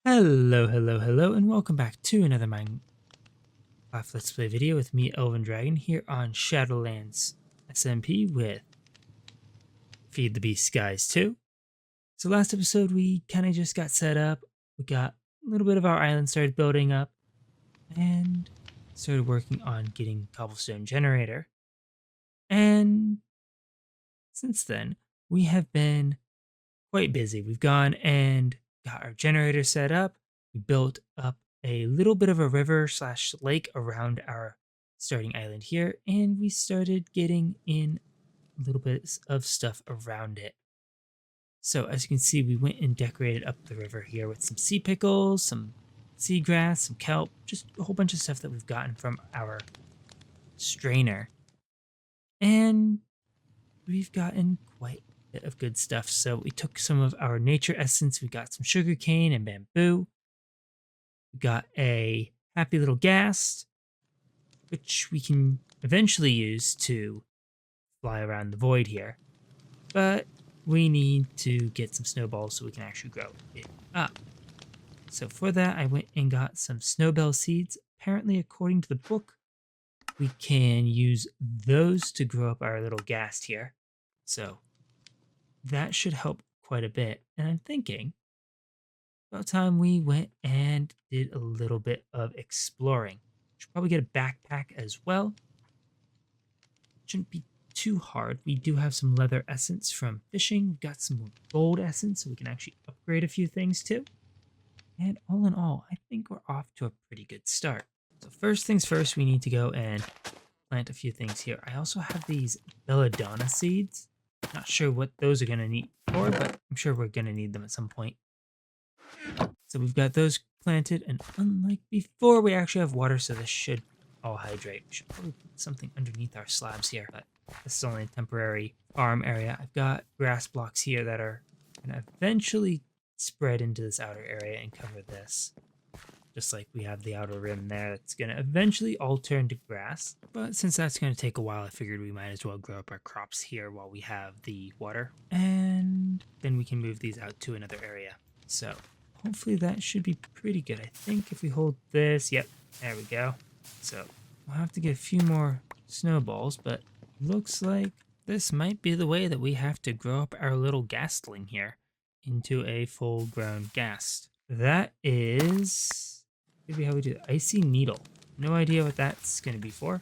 Hello, and welcome back to another Minecraft Let's Play video with me, Elven Dragon, here on Shadowlands SMP with FTB Skies 2. So last episode, we kind of just got set up. We got a little bit of our island started building up, and started working on getting cobblestone generator. And since then, we have been quite busy. We've gone and got our generator set up. We built up a little bit of a river slash lake around our starting island here, and we started getting in a little bit of stuff around it. So as you can see, we went and decorated up the river here with some sea pickles, some seagrass, some kelp, just a whole bunch of stuff that we've gotten from our strainer. And we've gotten quite a bit of good stuff. So we took some of our nature essence. We got some sugarcane and bamboo. We got a happy little ghast, which we can eventually use to fly around the void here. But we need to get some snowballs so we can actually grow it up. So for that, I went and got some snowbell seeds. Apparently, according to the book, we can use those to grow up our little ghast here. So that should help quite a bit. And I'm thinking about time we went and did a little bit of exploring. Should probably get a backpack as well. Shouldn't be too hard. We do have some leather essence from fishing. We've got some more gold essence, so we can actually upgrade a few things too. And all in all, I think we're off to a pretty good start. So first things first, we need to go and plant a few things here. I also have these belladonna seeds. Not sure what those are going to need for, but I'm sure we're going to need them at some point. So we've got those planted, and unlike before, we actually have water, so this should all hydrate. We should probably put something underneath our slabs here, but this is only a temporary farm area. I've got grass blocks here that are going to eventually spread into this outer area and cover this. Just like we have the outer rim there, that's going to eventually all turn to grass. But since that's going to take a while, I figured we might as well grow up our crops here while we have the water. And then we can move these out to another area. So hopefully that should be pretty good. I think if we hold this, yep, there we go. So we'll have to get a few more snowballs, but looks like this might be the way that we have to grow up our little ghastling here into a full-grown ghast. That is maybe how we do it. Icy needle. No idea what that's going to be for.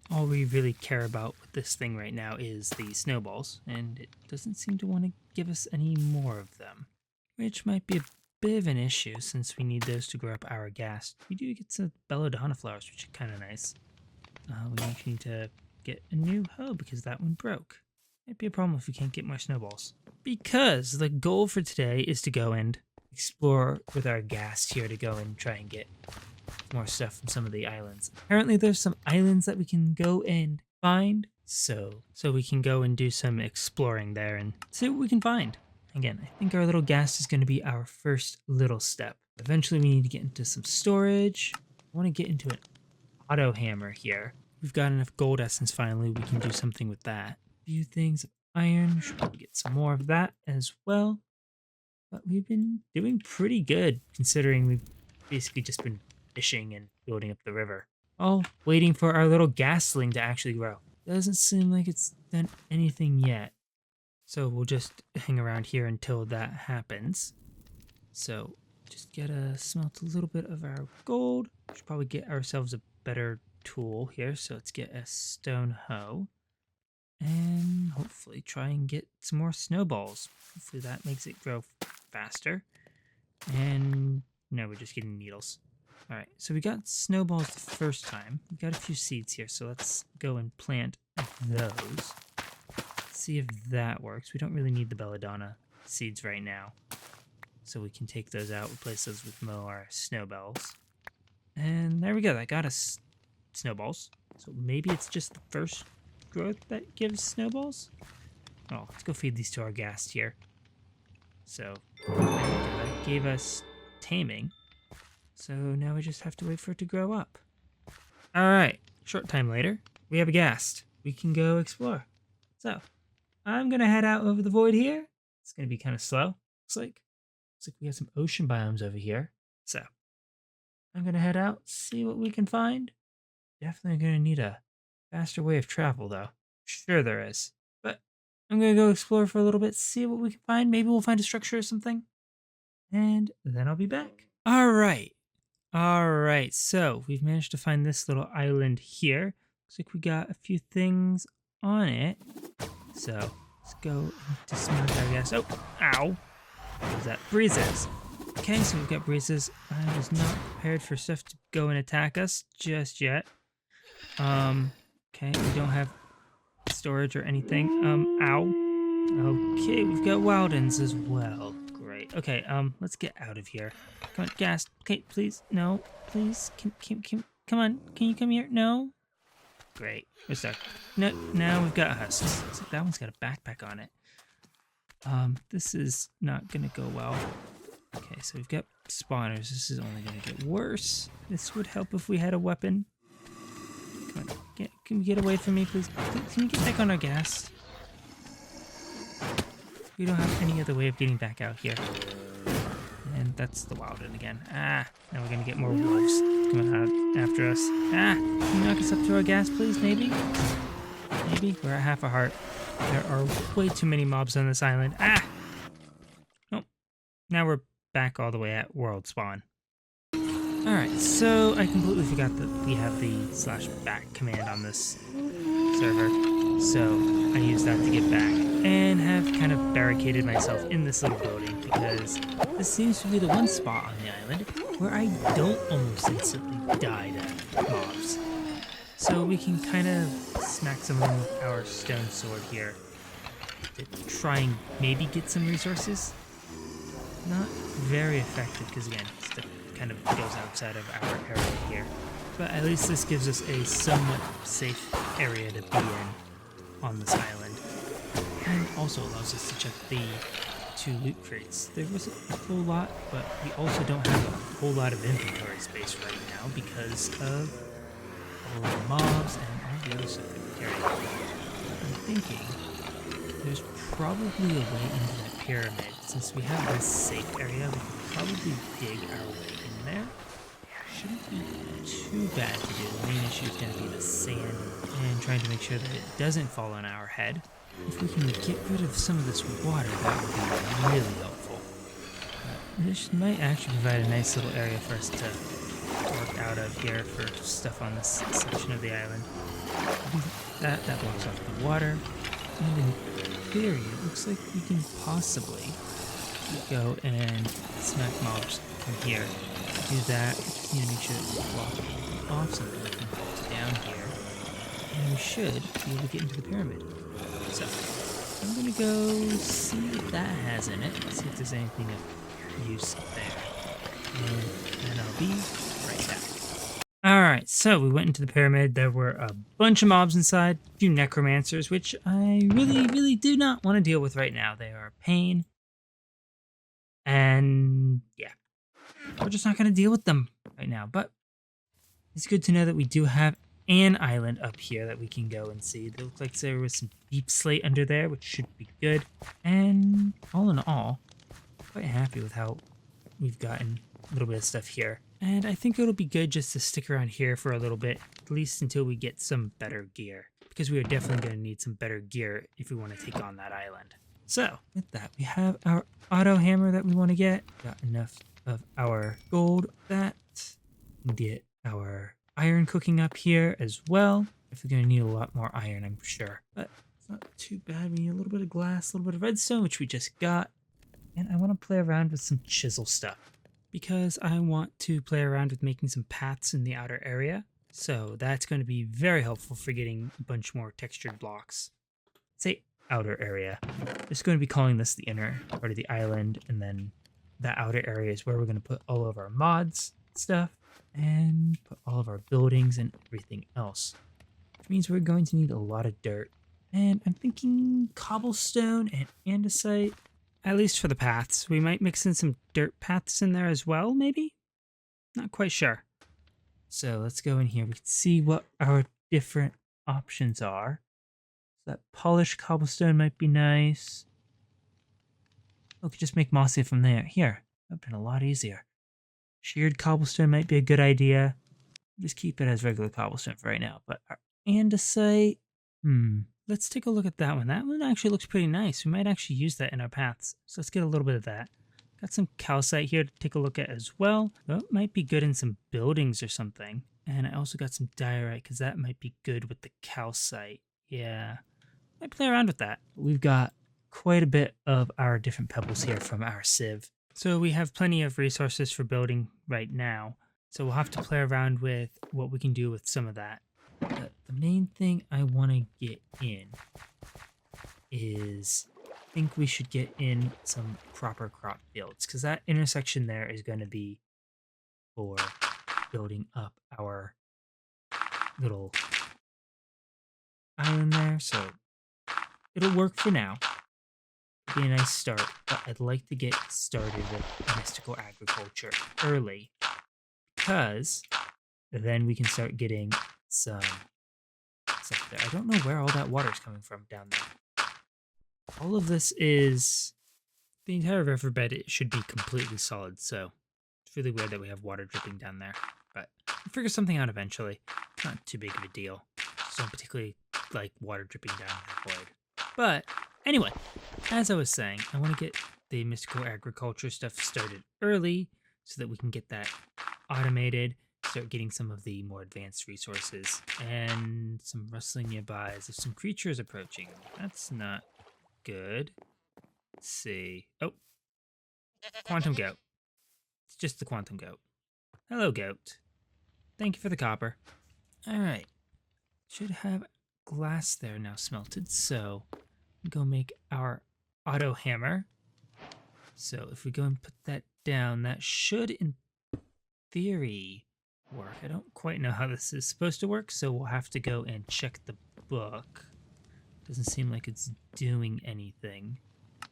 All we really care about with this thing right now is the snowballs, and it doesn't seem to want to give us any more of them, which might be a bit of an issue since we need those to grow up our ghast. We do get some belladonna flowers, which are kind of nice. We actually need to get a new hoe because that one broke. Might be a problem if we can't get more snowballs. Because the goal for today is to go and explore with our ghast here to go and try and get more stuff from some of the islands. Apparently there's some islands that we can go and find, so we can go and do some exploring there and see what we can find. Again, I think our little ghast is going to be our first little step. Eventually we need to get into some storage. I want to get into an auto hammer here. We've got enough gold essence finally, we can do something with that. A few things of iron, should probably get some more of that as well. But we've been doing pretty good considering we've basically just been fishing and building up the river. All waiting for our little ghastling to actually grow. Doesn't seem like it's done anything yet. So we'll just hang around here until that happens. So just gotta smelt a little bit of our gold. Should probably get ourselves a better tool here. So let's get a stone hoe. And hopefully try and get some more snowballs. Hopefully that makes it grow faster. And no, we're just getting needles. Alright, so we got snowballs the first time. We got a few seeds here, so let's go and plant those. See if that works. We don't really need the belladonna seeds right now. So we can take those out, replace those with more snowballs. And there we go, that got us snowballs. So maybe it's just the first growth that gives snowballs? Oh, let's go feed these to our ghast here. So that gave us taming. So now we just have to wait for it to grow up. Alright, short time later, we have a ghast. We can go explore. So I'm gonna head out over the void here. It's gonna be kind of slow. Looks like we have some ocean biomes over here. So I'm going to head out, see what we can find. Definitely going to need a faster way of travel, though. Sure there is. But I'm going to go explore for a little bit, see what we can find. Maybe we'll find a structure or something. And then I'll be back. All right. All right. So we've managed to find this little island here. Looks like we got a few things on it. So let's go into smart our gas. Oh, ow. What was that? Breezes. Okay, so we've got breezes. I was not prepared for stuff to go and attack us just yet. Okay, we don't have storage or anything. Ow. Okay, we've got wildens as well. Great. Okay, let's get out of here. Come on, gas. Okay, please. No, please. Come on. Can you come here? No. Great. We're stuck. No, now we've got husks. So that one's got a backpack on it. This is not gonna go well. Okay, so we've got spawners. This is only gonna get worse. This would help if we had a weapon. Come on, can we get away from me, please? Can we get back on our gas? We don't have any other way of getting back out here. And that's the Wilden again. Ah, now we're gonna get more wolves coming out after us. Ah, can you knock us up to our gas, please? Maybe? Maybe? We're at half a heart. There are way too many mobs on this island. Ah! Nope. Now we're back all the way at world spawn. Alright, so I completely forgot that we have the /back command on this server. So I used that to get back and have kind of barricaded myself in this little building because this seems to be the one spot on the island where I don't almost instantly die to mobs. So we can kind of smack some of them with our stone sword here to try and maybe get some resources. Not very effective because again, stuff kind of goes outside of our area here. But at least this gives us a somewhat safe area to be in on this island. And also allows us to check the 2 loot crates. There wasn't a whole lot, but we also don't have a whole lot of inventory space right now because of all the mobs and all the other stuff that we carry. I'm thinking there's probably a way into that pyramid. Since we have this safe area, we can probably dig our way in there. Shouldn't be too bad to do. The main issue is going to be the sand and trying to make sure that it doesn't fall on our head. If we can get rid of some of this water, that would be really helpful. This might actually provide a nice little area for us to work out of here for stuff on this section of the island. That blocks off the water. And in theory, it looks like we can possibly go and smack mobs from here. To do that, we just need to make sure that we block off so that we can put down here. And we should be able to get into the pyramid. So, I'm gonna go see what that has in it. See if there's anything of use there. And then I'll be right back. Alright, so we went into the pyramid. There were a bunch of mobs inside, a few necromancers, which I really do not want to deal with right now. They are a pain. And yeah, we're just not going to deal with them right now. But it's good to know that we do have an island up here that we can go and see. It looks like there was some deep slate under there, which should be good. And all in all, quite happy with how we've gotten a little bit of stuff here. And I think it'll be good just to stick around here for a little bit, at least until we get some better gear. Because we are definitely going to need some better gear if we want to take on that island. So, with that, we have our auto hammer that we want to get. Got enough of our gold that. Get our iron cooking up here as well. If we're going to need a lot more iron, I'm sure. But it's not too bad. We need a little bit of glass, a little bit of redstone, which we just got. And I want to play around with some chisel stuff, because I want to play around with making some paths in the outer area. So that's going to be very helpful for getting a bunch more textured blocks. Say outer area. Just going to be calling this the inner part of the island, and then the outer area is where we're going to put all of our mods stuff and put all of our buildings and everything else. Which means we're going to need a lot of dirt. And I'm thinking cobblestone and andesite. At least for the paths. We might mix in some dirt paths in there as well, maybe? Not quite sure. So let's go in here. We can see what our different options are. So that polished cobblestone might be nice. Oh, we could just make mossy from there. Here, that would have been a lot easier. Sheared cobblestone might be a good idea. Just keep it as regular cobblestone for right now. But our andesite, let's take a look at that one. That one actually looks pretty nice. We might actually use that in our paths. So let's get a little bit of that. Got some calcite here to take a look at as well. That might be good in some buildings or something. And I also got some diorite because that might be good with the calcite. Yeah, might play around with that. We've got quite a bit of our different pebbles here from our sieve. So we have plenty of resources for building right now. So we'll have to play around with what we can do with some of that. But the main thing I want to get in is, I think we should get in some proper crop fields, because that intersection there is going to be for building up our little island there. So it'll work for now. It'll be a nice start, but I'd like to get started with mystical agriculture early, because then we can start getting some stuff there. I don't know where all that water is coming from down there. All of this is, the entire riverbed, it should be completely solid, so it's really weird that we have water dripping down there. But we'll figure something out eventually. It's not too big of a deal. Just don't particularly like water dripping down the void. But anyway, as I was saying, I want to get the mystical agriculture stuff started early so that we can get that automated, start getting some of the more advanced resources, and some rustling nearby as if some creatures approaching. That's not good. Let's see. Oh, quantum goat. It's just the quantum goat. Hello, goat. Thank you for the copper. All right. Should have glass there now smelted, so go make our auto hammer. So if we go and put that down, that should, in theory, work. I don't quite know how this is supposed to work, so we'll have to go and check the book. Doesn't seem like it's doing anything.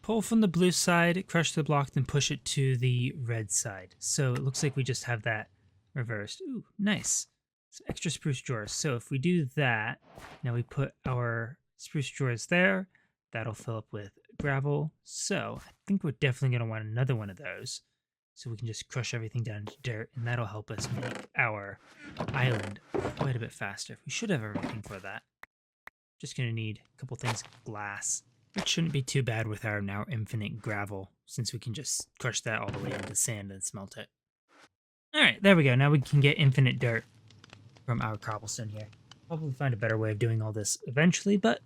Pull from the blue side, crush the block, then push it to the red side. So it looks like we just have that reversed. Ooh, nice. Some extra spruce drawers. So if we do that, now we put our spruce drawers there. That'll fill up with gravel. So I think we're definitely going to want another one of those. So we can just crush everything down to dirt, and that'll help us make our island quite a bit faster. We should have everything for that. Just going to need a couple things of glass, which shouldn't be too bad with our now infinite gravel, since we can just crush that all the way into sand and smelt it. All right, there we go. Now we can get infinite dirt from our cobblestone here. Probably find a better way of doing all this eventually, but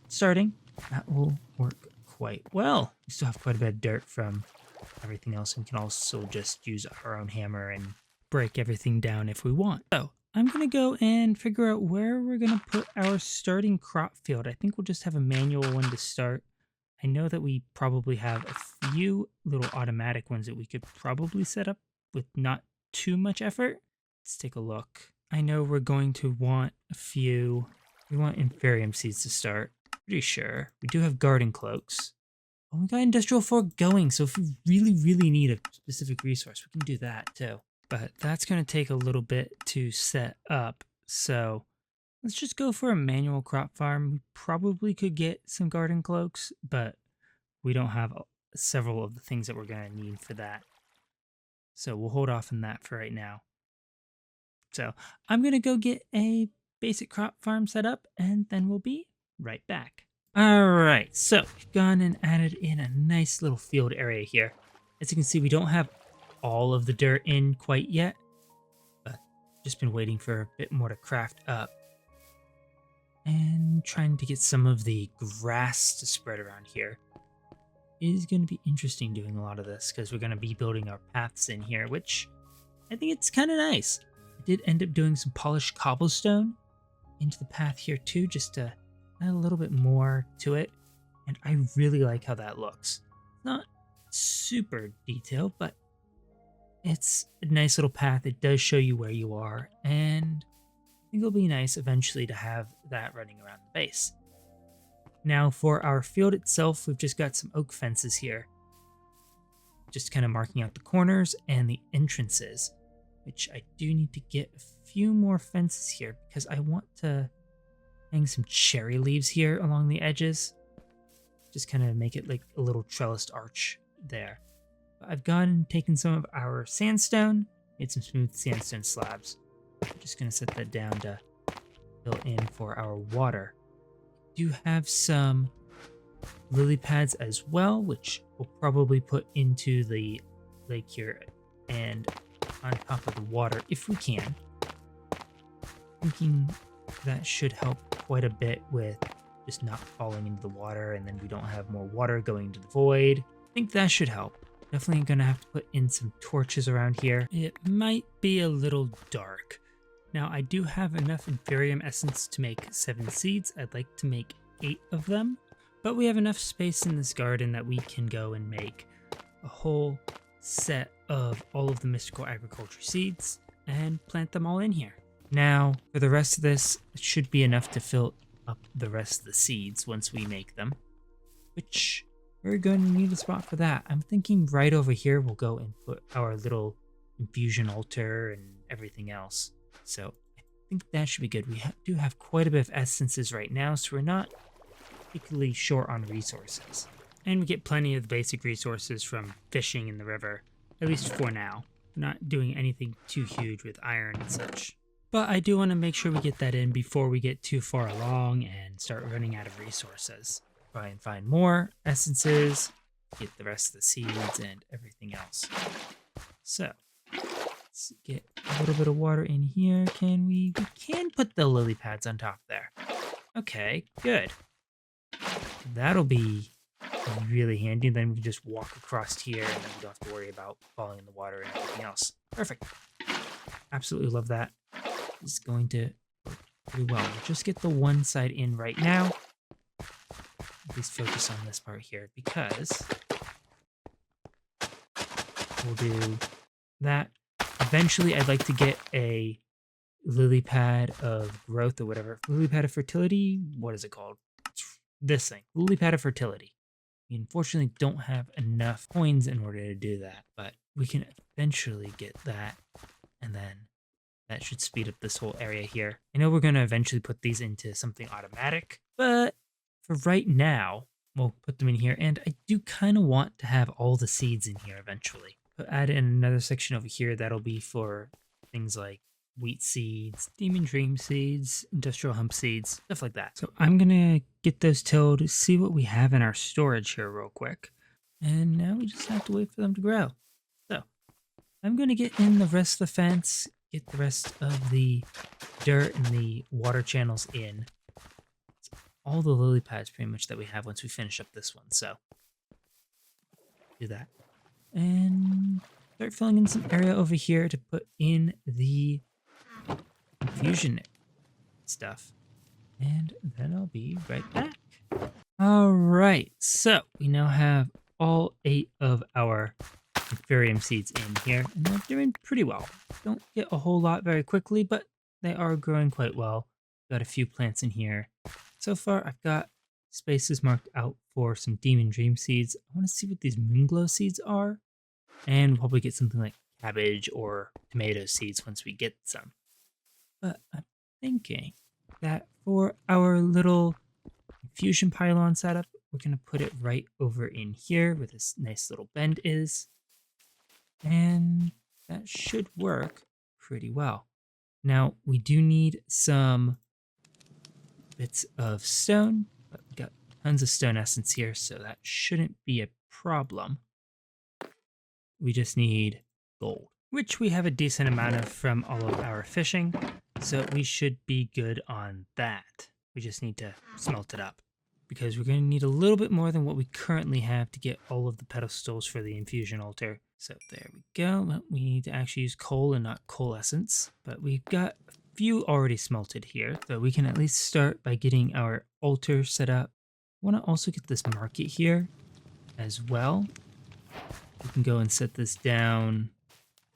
starting, that will work quite well. We still have quite a bit of dirt from everything else, and we can also just use our own hammer and break everything down if we want. So I'm going to go and figure out where we're going to put our starting crop field. I think we'll just have a manual one to start. I know that we probably have a few little automatic ones that we could probably set up with not too much effort. Let's take a look. I know we're going to want a few. We want Inferium seeds to start. Pretty sure. We do have garden cloaks. Oh, we got Industrial 4 going, so if we really, really need a specific resource, we can do that too. But that's going to take a little bit to set up, so let's just go for a manual crop farm. We probably could get some garden cloaks, but we don't have several of the things that we're going to need for that. So we'll hold off on that for right now. So I'm going to go get a basic crop farm set up, and then we'll be right back. All right, so we've gone and added in a nice little field area here. As you can see, we don't have all of the dirt in quite yet, but just been waiting for a bit more to craft up. And trying to get some of the grass to spread around here. It is going to be interesting doing a lot of this, because we're going to be building our paths in here, which I think it's kind of nice. I did end up doing some polished cobblestone into the path here too, just to add a little bit more to it, and I really like how that looks. Not super detailed, but it's a nice little path. It does show you where you are, and I think it'll be nice eventually to have that running around the base. Now for our field itself, we've just got some oak fences here, just kind of marking out the corners and the entrances, which I do need to get a few more fences here because I want to hang some cherry leaves here along the edges. Just kind of make it like a little trellised arch there. I've gone and taken some of our sandstone Made some smooth sandstone slabs. Just gonna set that down to fill in for our water. Do have some lily pads as well, which we'll probably put into the lake here and on top of the water if we can. Thinking that should help quite a bit with just not falling into the water, and then we don't have more water going into the void. I think that should help. Definitely gonna have to put in some torches around here. It might be a little dark. Now I do have enough Inferium essence to make 7 seeds. I'd like to make 8 of them, but we have enough space in this garden that we can go and make a whole set of all of the mystical agriculture seeds and plant them all in here. Now, for the rest of this, it should be enough to fill up the rest of the seeds once we make them, which we're going to need a spot for that. I'm thinking right over here we'll go and put our little infusion altar and everything else. So I think that should be good. We do have quite a bit of essences right now, so we're not particularly short on resources. And we get plenty of the basic resources from fishing in the river, at least for now. We're not doing anything too huge with iron and such. But I do want to make sure we get that in before we get too far along and start running out of resources. Try and find more essences, get the rest of the seeds and everything else. So, let's get a little bit of water in here. Can we can put the lily pads on top there. Okay, good. That'll be really handy. Then we can just walk across here and then we don't have to worry about falling in the water and everything else. Perfect. Absolutely love that. It's going to work pretty well. We'll just get the one side in right now. At least focus on this part here because we'll do that. Eventually, I'd like to get a lily pad of growth or whatever. Lily pad of fertility? What is it called? It's this thing. Lily pad of fertility. We unfortunately don't have enough coins in order to do that, but we can eventually get that, and then that should speed up this whole area here. I know we're going to eventually put these into something automatic, but for right now, we'll put them in here, and I do kind of want to have all the seeds in here eventually. But add in another section over here that'll be for things like wheat seeds, demon dream seeds, industrial hemp seeds, stuff like that. So I'm gonna get those tilled, see what we have in our storage here real quick. And now we just have to wait for them to grow. So I'm gonna get in the rest of the fence, get the rest of the dirt and the water channels in. It's all the lily pads pretty much that we have once we finish up this one. So do that. And start filling in some area over here to put in the infusion stuff. And then I'll be right back. All right, so we now have all 8 of our Inferium seeds in here, and they're doing pretty well. Don't get a whole lot very quickly, but they are growing quite well. Got a few plants in here. So far, I've got spaces marked out for some demon dream seeds. I want to see what these moonglow seeds are, and we'll probably get something like cabbage or tomato seeds once we get some. But I'm thinking that for our little infusion pylon setup, we're going to put it right over in here where this nice little bend is. And that should work pretty well. Now, we do need some bits of stone, but we got tons of stone essence here, so that shouldn't be a problem. We just need gold, which we have a decent amount of from all of our fishing, so we should be good on that. We just need to smelt it up, because we're going to need a little bit more than what we currently have to get all of the pedestals for the infusion altar. So there we go. Well, we need to actually use coal and not coal essence, but we've got a few already smelted here, so we can at least start by getting our altar set up. I want to also get this market here as well. We can go and set this down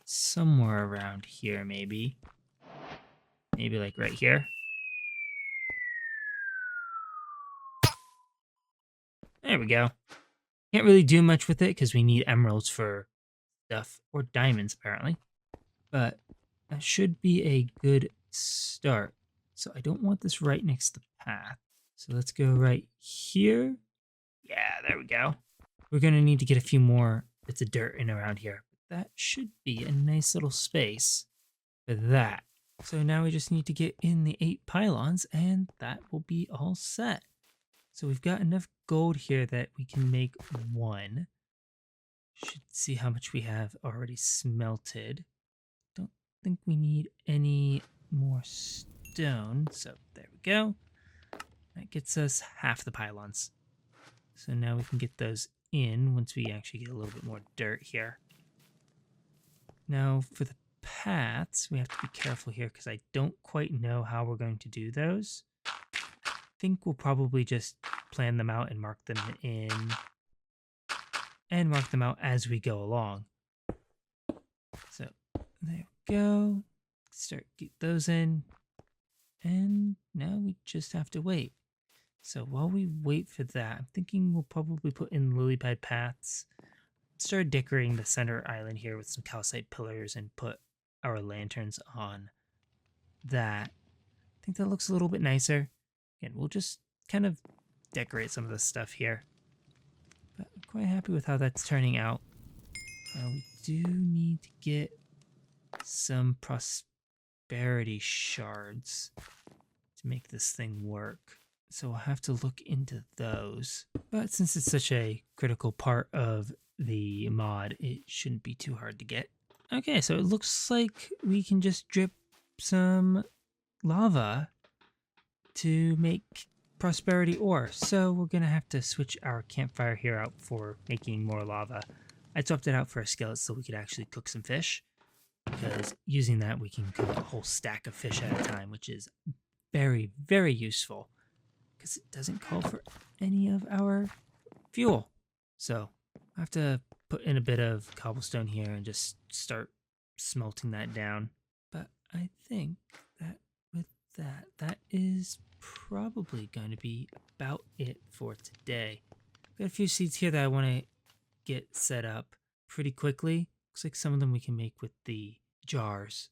somewhere around here, maybe. Maybe like right here. There we go. Can't really do much with it because we need emeralds for stuff, or diamonds apparently. But that should be a good start. So I don't want this right next to the path. So let's go right here. Yeah, there we go. We're going to need to get a few more bits of dirt in around here. that should be a nice little space for that. So now we just need to get in the 8 pylons and that will be all set. So we've got enough gold here that we can make one. Should see how much we have already smelted. Don't think we need any more stone. So there we go. That gets us half the pylons. So now we can get those in once we actually get a little bit more dirt here. Now for the paths, we have to be careful here because I don't quite know how we're going to do those. I think we'll probably just plan them out and mark them in and mark them out as we go along. So there we go. Get those in. And now we just have to wait. So while we wait for that, I'm thinking we'll probably put in lily pad paths. Start decorating the center island here with some calcite pillars and put our lanterns on that. I think that looks a little bit nicer. Again, we'll just kind of decorate some of this stuff here. But I'm quite happy with how that's turning out. We do need to get some prosperity shards to make this thing work. So we'll have to look into those. But since it's such a critical part of the mod, it shouldn't be too hard to get. Okay, so it looks like we can just drip some lava to make prosperity ore. So we're gonna have to switch our campfire here out for making more lava. I swapped it out for a skillet so we could actually cook some fish, because using that we can cook a whole stack of fish at a time, which is very, very useful because it doesn't call for any of our fuel. So I have to put in a bit of cobblestone here and just start smelting that down. But I think that with that is probably going to be about it for today. Got a few seeds here that I want to get set up pretty quickly. Looks like some of them we can make with the jars.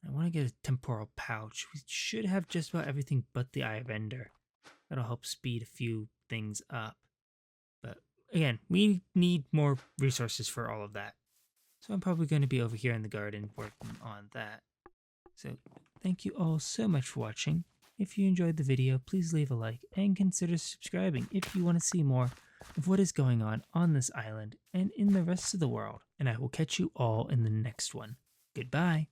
I want to get a temporal pouch. We should have just about everything but the Eye of Ender. That'll help speed a few things up. But again, we need more resources for all of that. So I'm probably going to be over here in the garden working on that. So thank you all so much for watching. If you enjoyed the video, please leave a like and consider subscribing if you want to see more of what is going on this island and in the rest of the world. And I will catch you all in the next one. Goodbye.